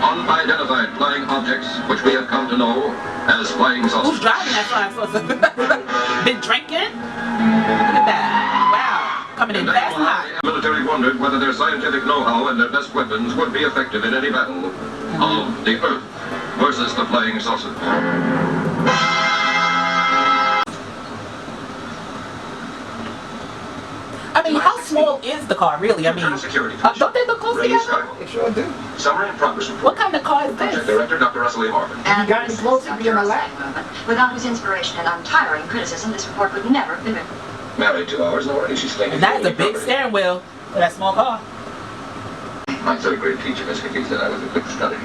Unidentified flying objects, which we have come to know as flying saucers. Who's driving that flying saucer? Been drinking? Look at that. Wow. Coming in fast and hot. The military wondered whether their scientific know-how and their best weapons would be effective in any battle of the Earth versus the flying saucer. I mean, how small is the car, really? I mean, don't they look close together? They sure do. Summary and progress report. What kind of car is Project this? Director Dr. Russell A. Marvin. You got any close to be in my lap? Without whose inspiration and untiring criticism, this report would never have been written. Married 2 hours, and already she's claiming. And that is a big steering wheel for that small car. My third grade teacher, Miss Hickey, said I was a quick study.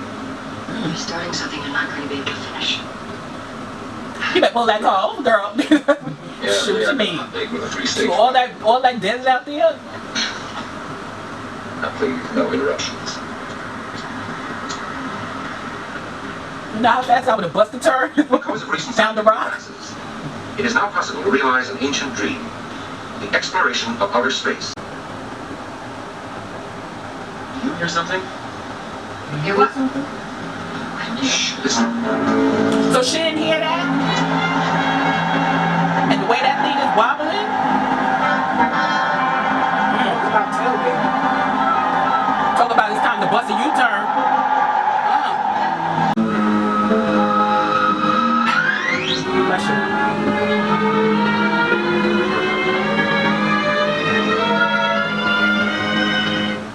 You're starting something you're not going to be able to finish. You better pull that car over, girl. Yeah, Shoot, what you mean? Big with a 3-stage. All that desert out there? Now please, no interruptions. You know how fast I would have busted turn? Because of recent Down the rock? advances, it is now possible to realize an ancient dream, the exploration of outer space. You hear something? You what? Shh, listen. So she didn't hear that? And the way that thing is wobbling? About tailgate. Talk about it's time to bust a U-turn. Bless you.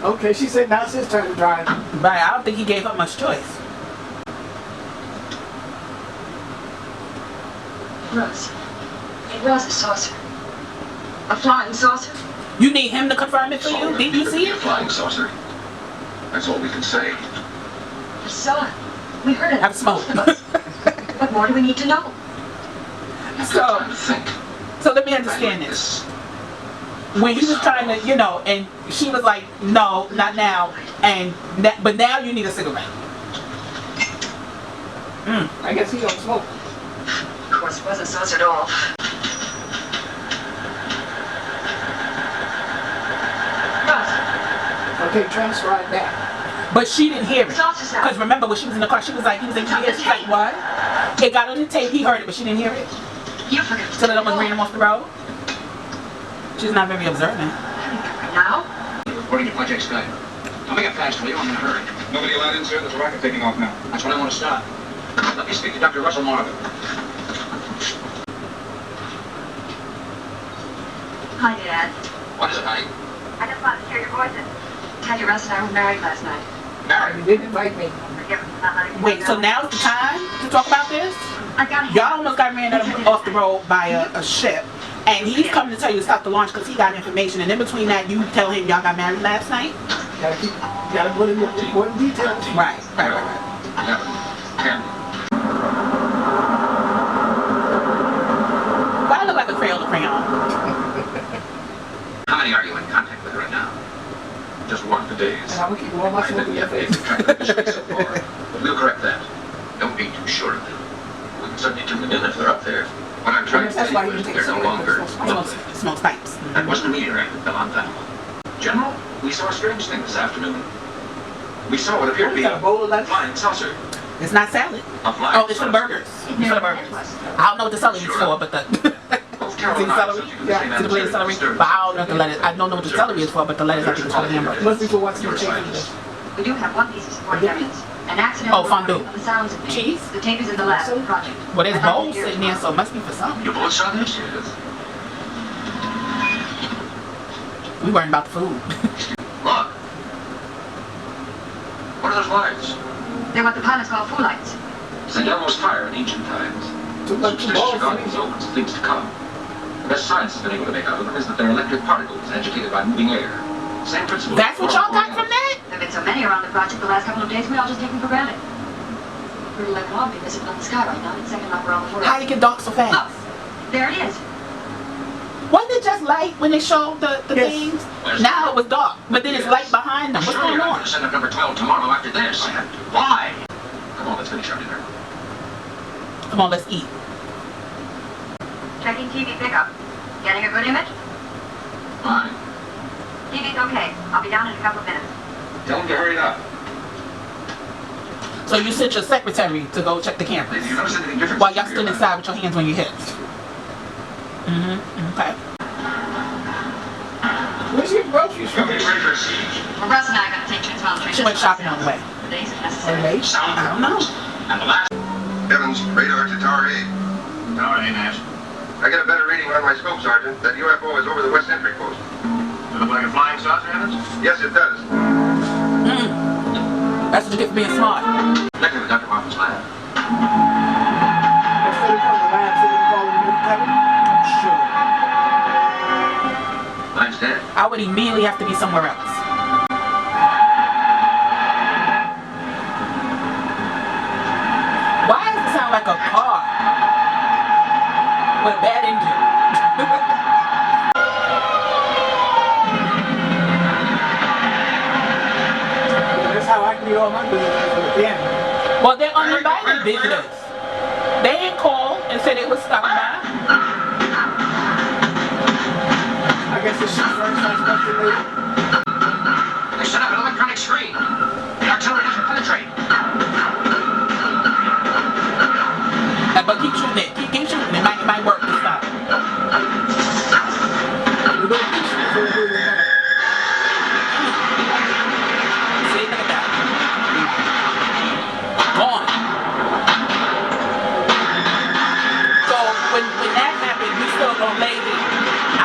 Okay, she said now it's his turn to drive. Right, I don't think he gave her much choice. Rose. It was a saucer. A flying saucer? You need him to confirm it for you? Did you see A it? flying saucer. That's all we can say. We saw it. We heard it. Have smoke. What more do we need to know? You've got time to think. So let me understand this. When you was trying to, you know, and she was like, no, not now, but now you need a cigarette. I guess he don't smoke. Of course, it wasn't saucer at all. Rose. Okay, transfer right back. But she didn't hear it. Saucer sound. Because remember when she was in the car, she was like, he was in here, she's like, what? It got on the tape, he heard it, but she didn't hear it. You forgot. So that almost ran him off the road. She's not very observant. Now? Reporting to Project Sky. I'll make it fast for you. I'm in a hurry. Nobody allowed in, sir. There's a rocket taking off now. That's when I want to start. Let me speak to Dr. Russell Marvin. Hi, Dad. What is it, honey? I just wanted to hear your voices. Tell you, Russ and I were married last night. Married. You didn't invite me. Wait, so now's the time to talk about this? I got Y'all almost got ran off the road by a ship. And he's coming to tell you to stop the launch because he got information. And in between that, you tell him y'all got married last night? Gotta put in the important details. Right. 11, 10. Why I look like a Crayola crayon? How many are you in contact with right now? Just one for days. And I'm gonna keep all my smoke in your face. But we'll correct that. Don't be too sure of them. We can certainly turn them in if they're up there. What I'm trying to That's say why you is take they're no longer. Smoke pipes. That wasn't a meteorite that fell on Thalma. General, we saw a strange thing this afternoon. We saw what appeared to be Got a bowl of lunch? flying saucer. It's not salad. A flying Oh, it's for the saucer. burgers. It's for the burgers. I don't know what the celery is for, but the Both see Carol the and I celery? subject to the Yeah, same see the blade of celery? atmospheric But I don't know what the lettuce. I don't know what the celery is for, but the lettuce I think is for the hamburger. Must be for what's your chicken. We do have one piece of supporting evidence. An accidental Oh, fondue. recording of the sounds it made. Cheese? The tape is in the lab of the project. Well, there's I thought bowls you'd hear sitting there, so it must be for something. You both saw this? Yes. We weren't about the food. Look. What are those lights? They're what the pilots call foo lights. St. Elmo's fire in ancient times. Took like 2 Superstitious balls. regarding omens of things to come. The best science has been able to make out of them is that they're electric particles agitated by moving air. Same principle. That's what y'all got from that? There have been so many around the project the last couple of days, we all just take them for granted. Pretty like an object visible in the sky right now. It's second up around the world. How you get dark so Look, fast? there it is. Wasn't it just light when they showed the Yes. things? Now it was dark, but then it's light behind them. What's Sure, going you're not on? going to send up number 12 tomorrow after this. Why? Come on, let's finish our dinner. Come on, let's eat. Checking TV pickup. Getting a good image? Fine. TV's okay. I'll be down in a couple of minutes. Tell them to hurry it up. So you sent your secretary to go check the cameras Did you notice anything different? while y'all stood inside with your hands on your hips. Okay. Where's your groceries from? Okay, ready for a siege. Well, Russ and I are going to take Twins Mountain She went shopping on the way. The days if Are necessary. they? Sound. I don't know. And the last. Evans, radar to Tower A. All right, Nash. I get a better reading on my scope, Sergeant. That UFO is over the West Entry post. Does it look like a flying saucer, Evans? Yes, it does. That's what you get for being smart. Check with Dr. Martin's lab. That's what they call the lab, so they can call them Kevin. Sure. Line's dead. I would immediately have to be somewhere else. Why does it sound like a car with a bad engine? That's how I can get all my business with them. Well, they're uninvited visitors. They didn't call and say they were stopping by. I guess the shit first has nothing later. They set up an electronic screen. The artillery doesn't penetrate. But keep shooting it. Keep shooting it. It might work this time. The little pictures are really nice. See, look at that. Gone. So when that happened, we still gonna lay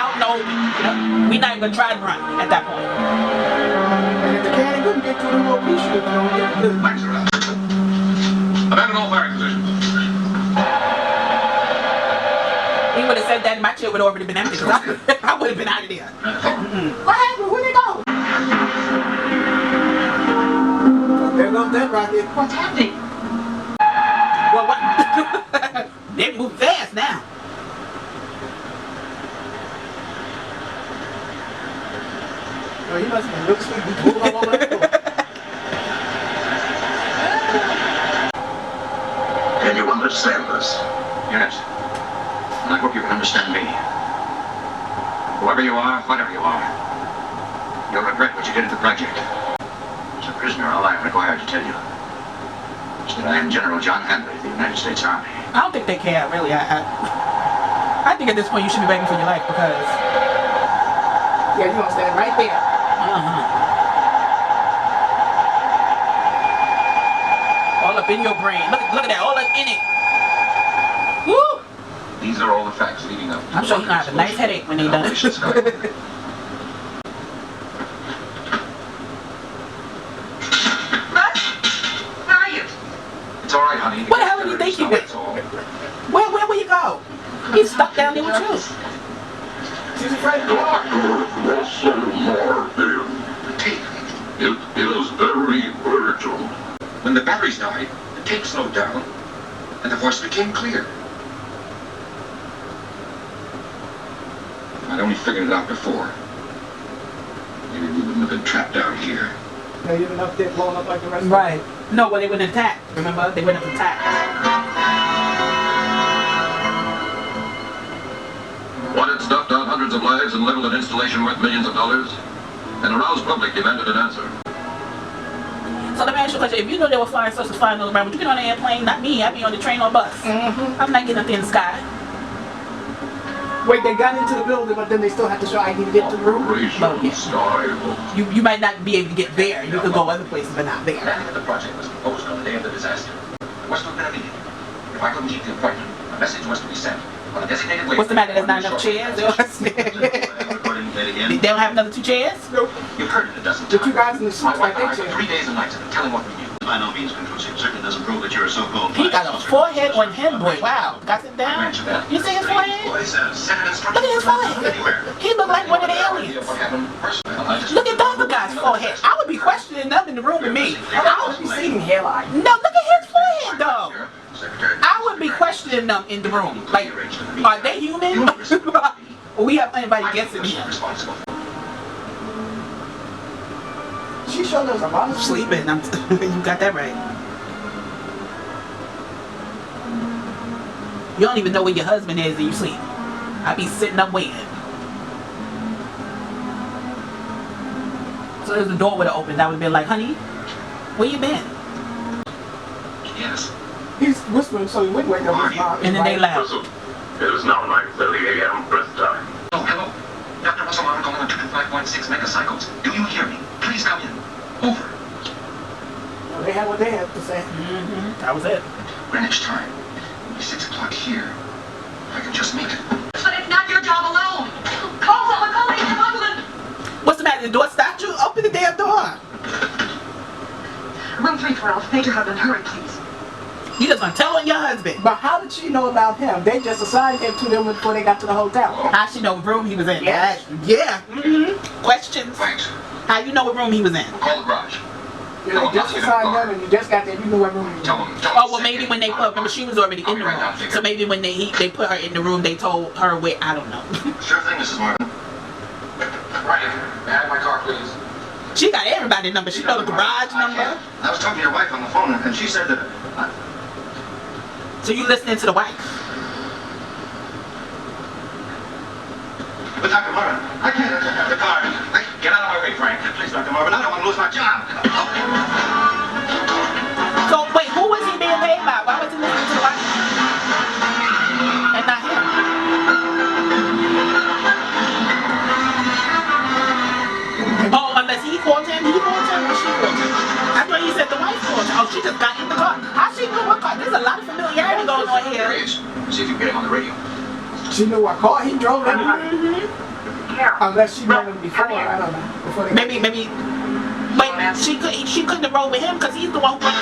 out in the open. You know? We not even gonna try to run at that point. And if the cannon couldn't get to the little piece, you don't get the... Lights are out. Abandon all firing positions. He would have said that, and my chair would have already been empty. 'Cause I would have been out of there. What happened? Where'd they go? There goes that rocket. What's happening? Well, what? They move fast now. Oh, he must have been real sweet. He moved all over that floor. Can you understand this? Yes. And I hope you can understand me. Whoever you are, whatever you are, you'll regret what you did at the project. As a prisoner, all I am required to tell you is that I am General John Handley of the United States Army. I don't think they care, really. I think at this point you should be begging for your life because. Yeah, you gonna stand right there. All up in your brain. Look at that. All up in it. Woo! These are all the facts leading up to I'm sure he's gonna have a nice headache when they done it. Russ, where are you? It's all right, honey. Where the hell did you think you went? That's all. Where will you go? He's stuck down there with you. She's afraid of the dark. The tape. It is very urgent. When the batteries died, the tape slowed down, and the voice became clear. I'd only figured it out before. Maybe we wouldn't have been trapped down here. No, you've been up there blowing up like the rest of Right. No, well, they wouldn't attack. Remember? They wouldn't have attacked. One had snuffed out hundreds of lives and leveled an installation worth millions of dollars. An aroused public demanded an answer. So let me ask you a question. If you know they were flying such a flying all around, would you get on an airplane? Not me. I'd be on the train or bus. I'm not getting up there in the sky. Wait, they got into the building, but then they still had to show ID to get to the room? Operation Oh, yeah. Skyhook. You might not be able to get there. You could go other places, but not there. Planning of the project was proposed on the day of the disaster. There was to have been a meeting. If I couldn't keep the appointment, a message was to be sent on a designated way. What's the matter? There's not enough chairs? They don't have another 2 chairs? Nope. You've heard it a dozen The times. two guys in the I suits like walked they the for chair. 3 days and nights and tell him what we knew. By no means conclusive. Certainly doesn't prove that you're a so-called. He got a forehead on him, boy. Wow. Got it down? You see his forehead? Boys, send an instruction. Look at his forehead. Anywhere. He looked like one of the aliens. What happened personally? I just- Look at the other guy's forehead. I would be questioning them in the room with me. I would be Receding hairline. No, look at his forehead, though. Secretary. I would be questioning them in the room. Like, are they human? We have uninvited guests in here. Responsible. She showed us a lot of sleep. Sleeping. You got that right. You don't even know where your husband is and you sleep. I be sitting up waiting. So if the door would have opened, I would have been like, honey, where you been? this? He's whispering so he wouldn't wake up his mom. And then they laughed. Russell, it is now 9:30 a.m. Earth time. Oh, hello. Dr. Russell, I'm calling on 225.6 megacycles. Do you hear me? Please come in. Over. They had what they had to say. That was it. Greenwich time. It'll be 6 o'clock here. If I can just make it. But it's not your job alone. Call someone, call the ambulance. What's the matter? The door stopped you? Open the damn door. Room 312. Major Hudlin, hurry, please. You just gonna tell on your husband. But how did she know about him? They just assigned him to them before they got to the hotel. How she know what room he was in? Yes. Yeah. Questions. Thanks. How you know what room he was in? Call the garage. You know, just assigned them and you just got there. You knew what room he was Tell in. them. Oh well, maybe when they put. Remember, she was already in the room. So maybe when they put her in the room, they told her where. I don't know. Sure thing, Mrs. Marvin. Right. May I have my car, please? She got everybody's number. She know the garage number. I was talking to your wife on the phone, and she said that. So you listening to the wife? But Dr. Marvin, I can't have the car. Get out of my way, Frank. Please, Dr. Marvin, I don't want to lose my job. So wait, who was he being paid by? Why was he listening to the wife? And not him. Oh, unless he called him, or she called him. I thought he said the wife called him. Oh, she just got in the car. How she knew what car? There's a lot of familiarity going on There here. he is. See if you can get him on the radio. She knew what car he drove everybody. Carol. Unless she met him before, I don't know. Before they Maybe. But she couldn't have rolled with him because he's the one who brought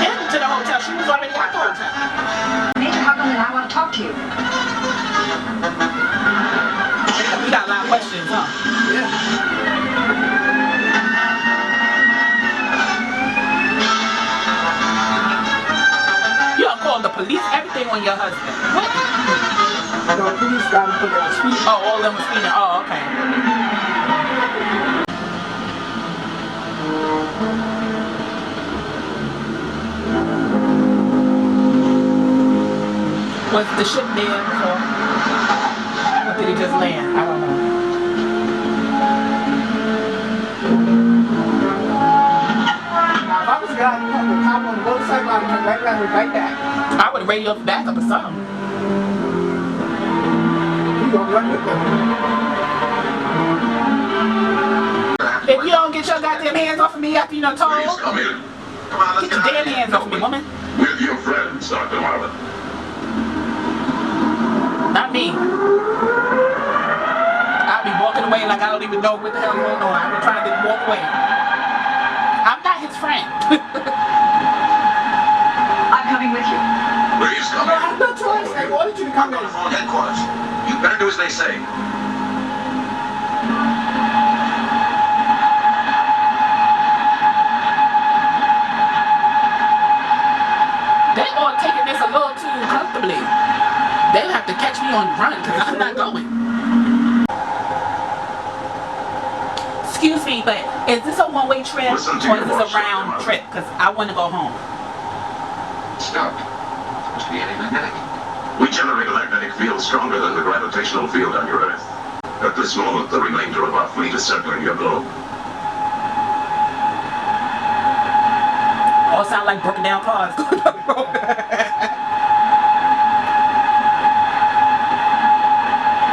him to the hotel. She was already at the hotel. Major Hudlin and I want to talk to you. We got a lot of questions, huh? You don't call the police, everything on your husband. What? No, the police got him put on the speed. Oh, all of them was speeding. Oh, okay. Was the ship there before? Or did it just land? I don't know. Now, if I was a guy who come with cop on the motorcycle, I'd come right around and right back. I would have radioed the backup or something. You gonna run with them. If you don't get your goddamn hands off of me after you done told, Please come in. Come on, let's get your damn hands off of me, woman. With your friends, Dr. Marvin. Not me. I'll be walking away like I don't even know what the hell going on. I'm trying to walk away. I'm not his friend. I'm coming with you. Please come I in. have no choice. I wanted you to come in. Phone headquarters. You better do as they say. They all taking this a little too comfortably. They'll have to catch me on the run because I'm not going. Excuse me, but is this a one-way trip or is Listen to this your a watch, round Dr. trip? Because I want to go home. Stop. Must be anti-magnetic. We generate a magnetic field stronger than the gravitational field on your Earth. At this moment, the remainder of our fleet is circling your globe. All sound like broken down cars.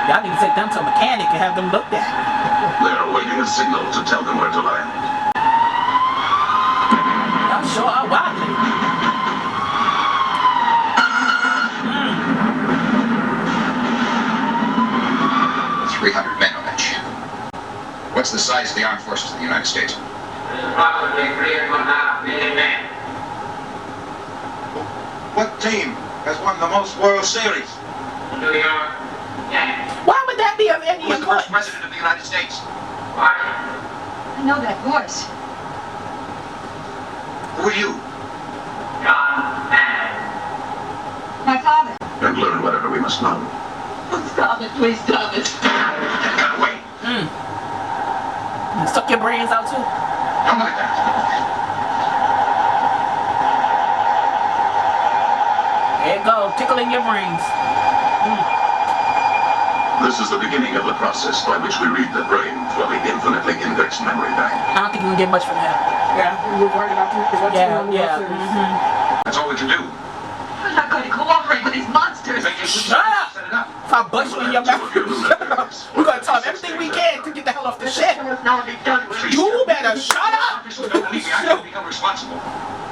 Y'all need to take them to a mechanic and have them looked at. They are awaiting a signal to tell them where to land. Y'all sure are wobbly. 300 men on that ship. What's the size of the armed forces of the United States? Approximately 3.5 million men. What team has won the most World Series? New York, Yankees. Why would that be of any Who was the first importance? president of the United States? Washington. I know that voice. Who are you? John Adams. My father. And learn whatever we must know. Stop it, please stop it. Get that away. Suck your brains out too. Don't like that. There you go, tickling your brains. This is the beginning of the process by which we read the brain from the infinitely indexed memory bank. I don't think you can get much from that. Yeah, we were worried about you because what's going on in the Yeah. World Series. That's all we can do. We're not going to cooperate with these monsters. Shut up! Set it up. If I bust you in your mouth, shut up. We're gonna tell them everything we can to get the hell off the ship. Now be done with it. You better shut up! Officers don't believe me. I can become responsible.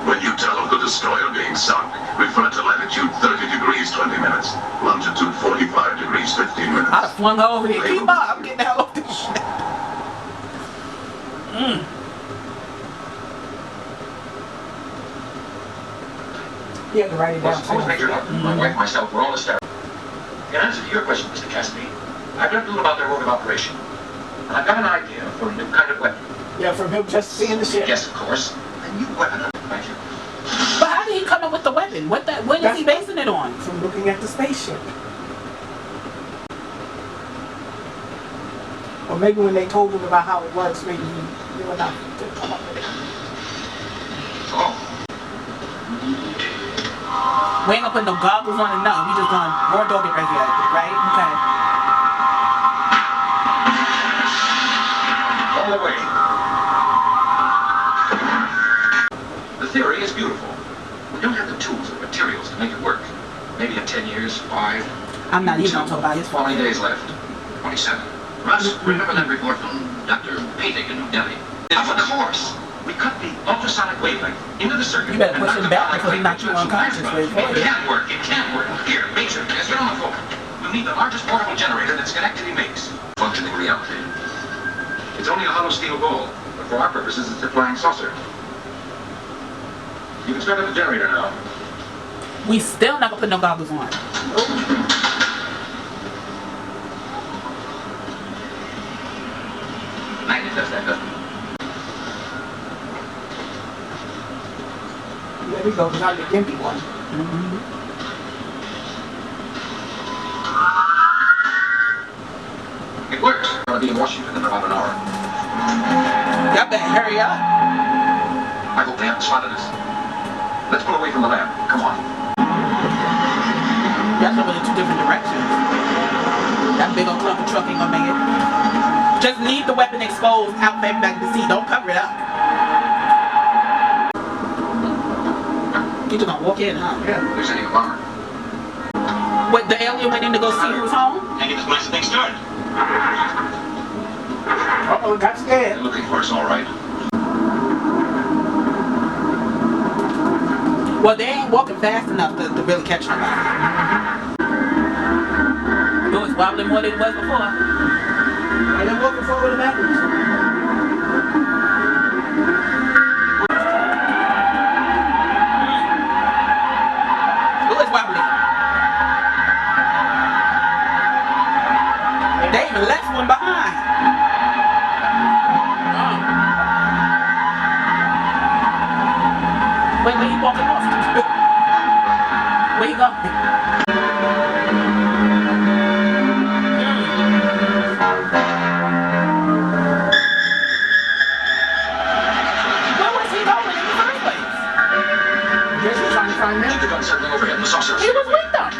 When you tell of the destroyer being sunk, refer to latitude 30 degrees 20 minutes, longitude 45 degrees 15 minutes. I'd have flung her over there. Keep up, I'm getting the hell off this shit. He had to write it Well, down. suppose Major Hutton, my wife, myself, we're all established. In answer to your question, Mr. Cassidy, I've learned a little about their mode of operation. And I've got an idea for a new kind of weapon. Yeah, from him just seeing the shit. Yes, of course. A new weapon. Thank you. But how did he come up with the weapon? What is he basing it on? From looking at the spaceship. Or maybe when they told him about how it works, maybe he went out to come up with it. Oh, We ain't gonna put no goggles on and nothing. We just gonna more dog it right here, right? Okay. all the way. The theory is beautiful. We don't have the tools or materials to make it work. Maybe in 10 years, 5, I'm not even gonna talk about his fault. 20 days left. 27. Russ, remember that report from Dr. Patek in New Delhi? Of course! We cut the ultrasonic wavelength into the circuit. You better and push knock him the back power before he knocks you into some unconscious. flashbulbs. Wait, It can't work. It can't work. Here, Major, let's get on the phone. We'll need the largest portable generator that Schenectady makes. Functioning reality. It's only a hollow steel ball, but for our purposes, it's a flying saucer. You can start up the generator now. We still not gonna put no goggles on. Magnet does that, doesn't it? There we go, because I'm the gimpy one. It works. We're going to be in Washington in about an hour. Y'all better hurry up. I hope they haven't spotted us. Let's pull away from the lab. Come on. Y'all going in two different directions. That big old clump of truck ain't gonna make it. Just leave the weapon exposed out for everybody to see. Don't cover it up. You just gonna walk in, huh? Yeah, there's any bomber. What, the alien went in to go see who's home? And this blasted thing started. Uh-oh, got They're scared. looking for us, all right. Well, they ain't walking fast enough to really catch them. It was wobbling more than it was before. And they're walking forward and backwards. It was wobbling. They even left one behind. Wait, where you walking off? Where you going? Where was he going in the first place? Guess he's trying to find Keep them. the gun circling overhead in the saucer. He was with them.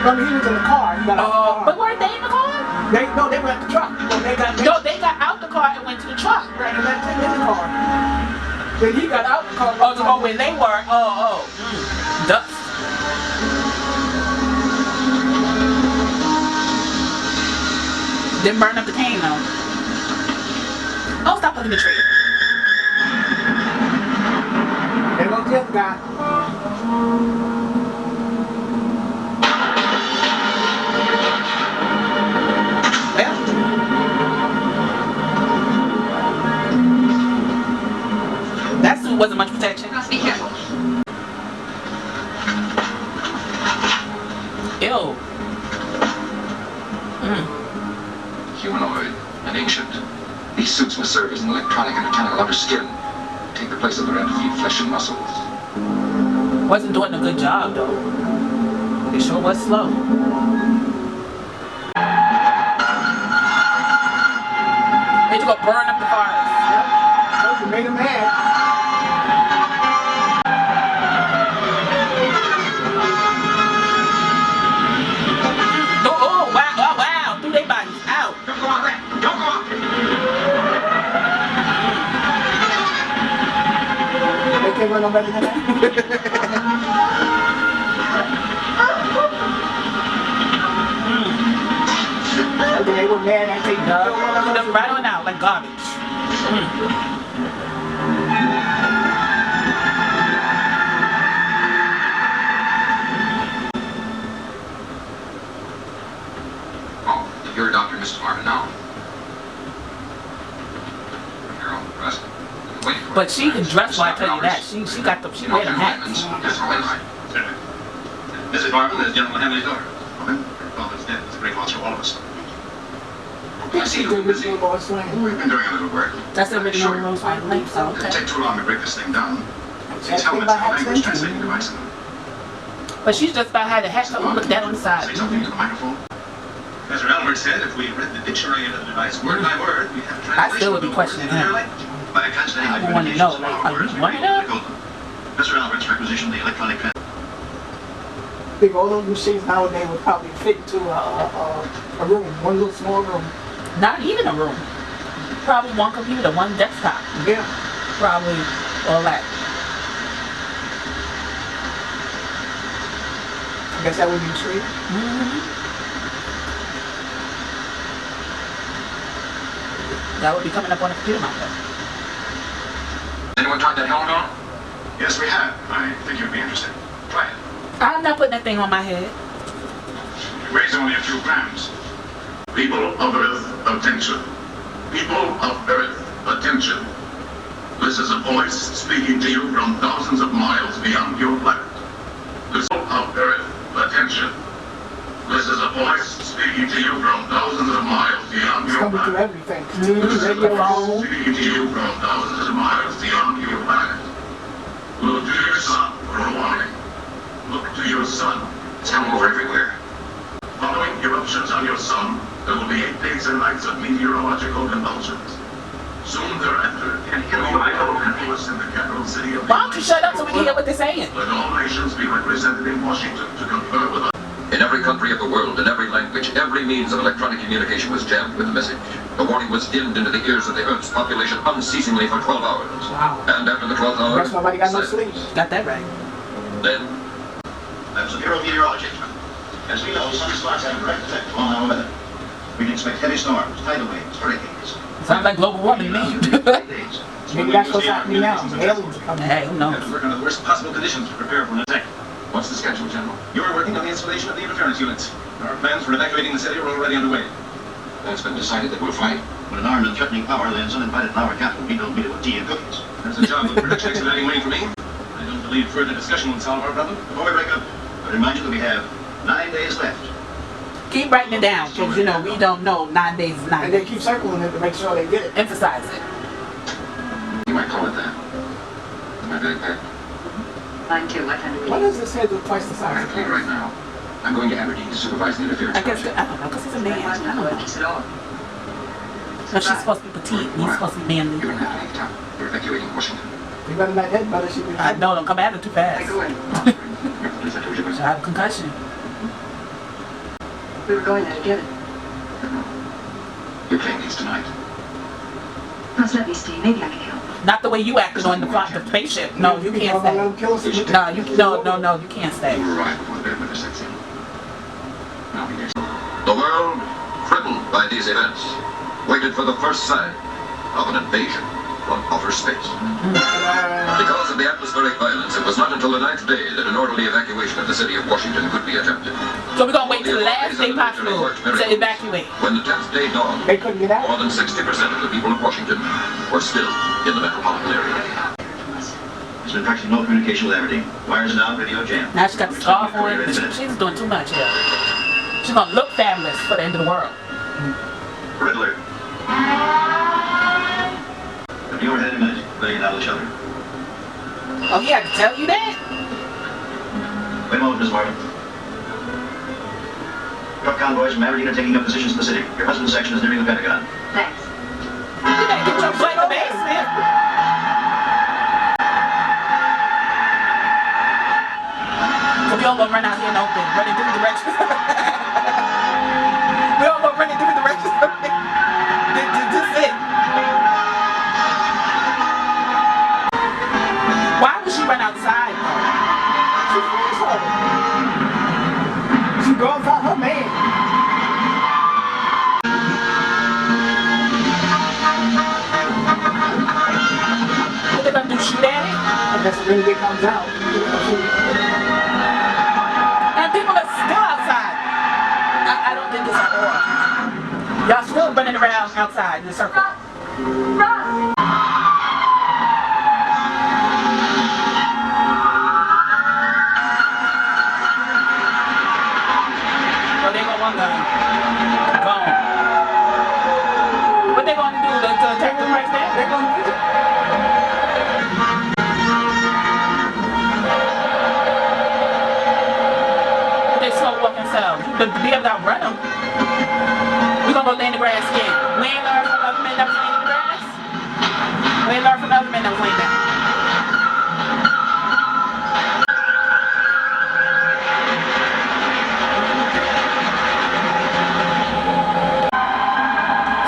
I mean, he was in the car. He got out of But the car. weren't they in the car? They were at the truck. So No, they got out the car and went to the truck. Right, and left him in the car. Then he got out the car. Oh, when they were, dust. Didn't burn up the cane though. Oh, stop looking at the tree. There goes the other guy. Well, that suit wasn't much protection. Must be careful. Ew. Humanoid and ancient. These suits must serve as an electronic and mechanical outer skin. Take the place of their feed flesh and muscles. Wasn't doing a good job though. It sure was slow. They just go burn up the forest. Told you, made him mad. Oh, wow, threw their bodies out. Don't go on that! Don't go on! They can't run no better than that. man that take She them right on out like garbage. Oh, you're Dr. Mrs. Marvin now. You're all dressed. Wait for But it. she can dress well, I tell you that. Hours. She got them, she You know, wear them two hats. diamonds. That's always right. Mrs. Marvin is General Henley's daughter. Woman, her father's death is a great loss for all of us. I see you've been busy. We've been doing a little work. That's the original Rose White Lake, so It'll okay. take too long to break this thing down. These That's helmets about have a how language it's translating device in them. But she's just about had the hat, so look at that on the side. Say something to the microphone. Professor Albert said if we read the dictionary into the device word by word, we'd have a translation. I still would be of the words questioning into their him. language. By translating I the wanna communications know, of like, our are words, you we one of create them? the code. Professor Albert's requisitioned the electronic Think all those machines nowadays would probably fit into a room, one little small room. Not even a room. Probably one computer, one desktop. Yeah. Probably all that. I guess that would be true. That would be coming up on the computer monitor. Anyone tried that helmet on? Yes, we have. I think you'd be interested. Try it. I'm not putting that thing on my head. It weighs only a few grams. People of Earth, attention. People of Earth, attention. This is a voice speaking to you from thousands of miles beyond your planet. People of Earth, attention. This is a voice speaking to you from thousands of miles beyond It's your coming through planet. everything. This is a Radio, voice phone. speaking to you from thousands of miles beyond your planet. Look to your sun for a warning. Look to your sun. It's coming over everywhere. Following eruptions on your sun, there will be 8 days and nights of meteorological convulsions. Soon thereafter, Minneapolis in the capital city of the Why don't you shut up so we can hear what they're saying? Let all nations be represented in Washington to confer with us. In every country of the world, in every language, every means of electronic communication was jammed with the message. The warning was dimmed into the ears of the Earth's population unceasingly for 12 hours. Wow. And after the 12th hour, Guess nobody got no silence. sleep. Got that right. Then, That's the Bureau of Meteorology. As we know, sunspots have a direct effect on our weather. We can expect heavy storms, tidal waves, hurricanes. Sounds like global warming to me. Maybe that's what's happening now. The aliens are coming. Hey, who We have knows? to work under the worst possible conditions to prepare for an attack. What's the schedule, General? You're working on the installation of the interference units. Our plans for evacuating the city are already underway. It's been decided that we'll fight. When an armed and threatening power lands uninvited in our capital, we don't meet it with tea and cookies. There's a job of production expediting waiting for me. I don't believe further discussion will solve our problem. Before we break up, I remind you that we have 9 days left. Keep writing it down, because you know we don't know 9 days is 9 And they days. keep circling it to make sure they get it. Emphasize it. You might call it that. Am I doing that? Mine too. What time do we Why leave? does this head look twice the I'm size going of to leave the right now. I'm going to Aberdeen to supervise the interference I guess, project. I don't know, because he's a man. I don't know. At all. No, she's supposed to be petite, and he's supposed to be You're manly. going to have to leave town. We're evacuating Washington. You better not head, brother. She be I know, don't come at her too I fast. go in. Yes, I told you I myself. have a concussion. We were going there to get it. Your plane leaves tonight. Let's let me stay. Maybe I can help. Not the way you acted on the spaceship. No, you can't Let them stay. kill us. No, you can't stay. You'll arrive before the bad weather sets in. I'll be there. the world, crippled by these events, waited for the first sign of an invasion from outer space. Because of the atmospheric violence, it was not until the 9th day that an orderly evacuation of the city of Washington could be attempted. So we're gonna wait till the last day possible to evacuate. When the 10th day dawned, They couldn't get out. more than 60% of the people of Washington were still in the metropolitan area. There's been practically no communication with Aberdeen. Wires are down, radio jammed. Now she got the scarf on. She's doing too much here. She's gonna look fabulous for the end of the world. Red alert. I'll be overhead in a minute. Letting it out of the shelter. Oh, he had to tell you that? Wait a moment, Miss Marvin. Truck convoys from Aberdeen are taking up positions in the city. Your husband's section is nearing the Pentagon. Thanks. You better get your butt in the basement. So we all gonna run out here and open, run in different directions. We all gonna run in different directions. This is it. Why would she run outside? She's an asshole. She goes out her man. Unless the renegade comes out. And people are still outside. I don't think it's an or. Y'all still running around outside in the circle. Run! Oh, they got one gun. Gone. What they gonna do? To attack them right there? They're going to visit. They slow walk themselves. To be able to outrun them. We gonna go lay in the grass again. We ain't learned from other men that was laying in the grass. We ain't learned from other men that was laying down.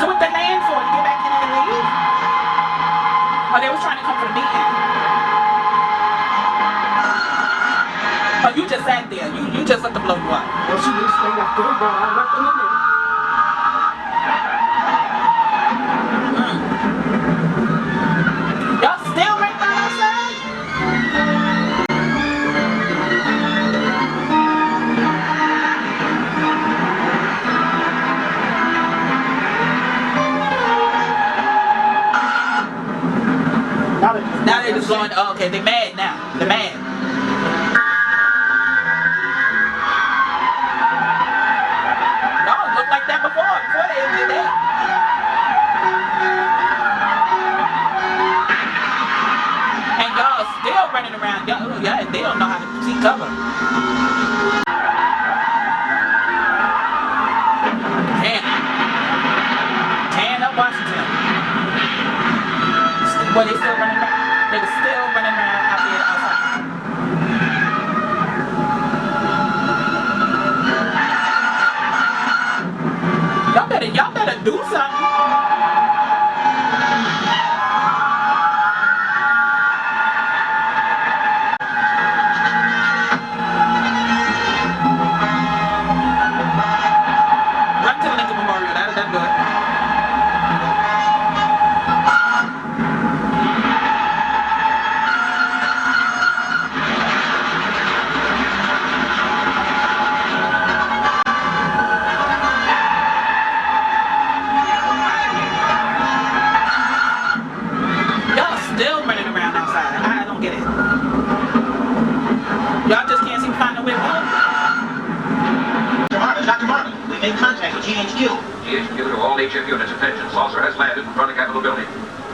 So what they laying for? To get back in and leave? Or they was trying to come for the meeting? Oh, you just sat there. You just let them blow you up. Well, she just stayed up there, but I left them in there. Y'all still right by outside? Now they just going, oh, okay, they mad now. They're mad. Y'all looked like that before they did that. And y'all still running around. Y'all, yeah, they don't know how to see cover. Tan up Washington. Well, they still running around. They were still running around out there outside. Y'all better do something. Run to the Lincoln Memorial. That's good. Y'all still running around outside. I don't get it. Y'all just can't seem to find a way home. Dr. Marvin, we made contact with GHQ. GHQ to all HF units, attention. Saucer has landed in front of Capitol Building.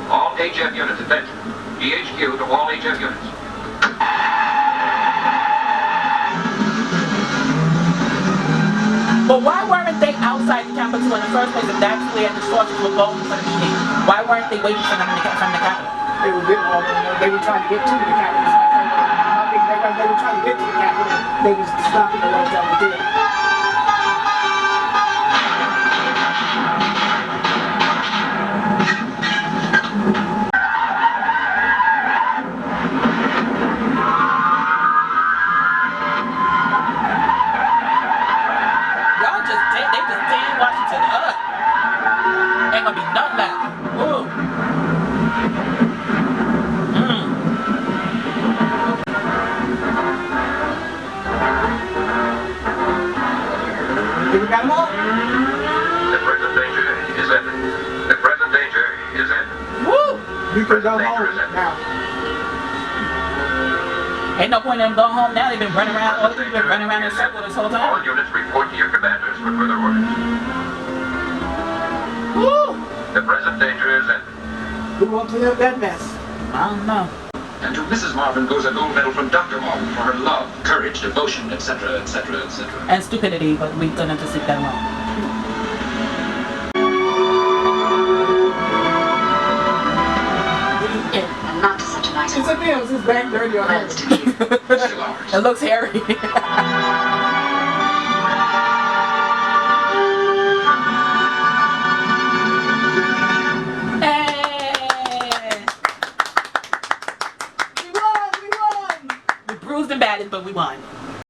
All HF units, attention. GHQ to all HF units. But why weren't they outside the Capitol in the first place if that's where the sources were going for the meeting? Why weren't they waiting for them from the Capitol? They were getting all them. They were trying to get to the Capitol. I think they were trying to get to the Capitol. They was stopping the ones that were there. Y'all just they just tearing Washington up. Ain't gonna be nothing left. Ooh. Did we got them all? The present danger is ended. The present danger is ended. Woo! You can go home now. Ain't no point in them going home now. They've been running around. All they've been running around in a circle this whole All time. units report to your commanders for further orders. Woo! The present danger is ended. Who won't clean up that mess? I don't know. And to Mrs. Marvin goes a gold medal from Dr. Marvin for her love, courage, devotion, etc., etc., etc. And stupidity, but we're gonna just leave that alone. And not such a nice It's a bill. It's back dirty on Lens her. to view. Still ours. It looks hairy. Hey! We won! We won! We bruised and battered, but we won.